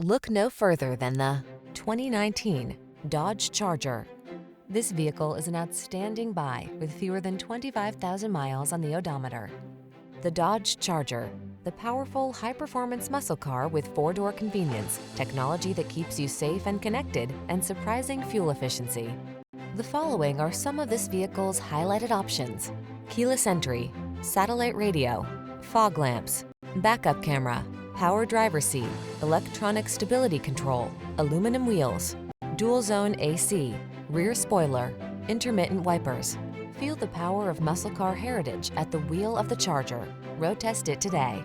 Look no further than the 2019 Dodge Charger. This vehicle is an outstanding buy with fewer than 25,000 miles on the odometer. The Dodge Charger, the powerful, high-performance muscle car with four-door convenience, technology that keeps you safe and connected, and surprising fuel efficiency. The following are some of this vehicle's highlighted options: keyless entry, satellite radio, fog lamps, backup camera, power driver seat, electronic stability control, aluminum wheels, dual zone AC, rear spoiler, intermittent wipers. Feel the power of muscle car heritage at the wheel of the Charger. Road test it today.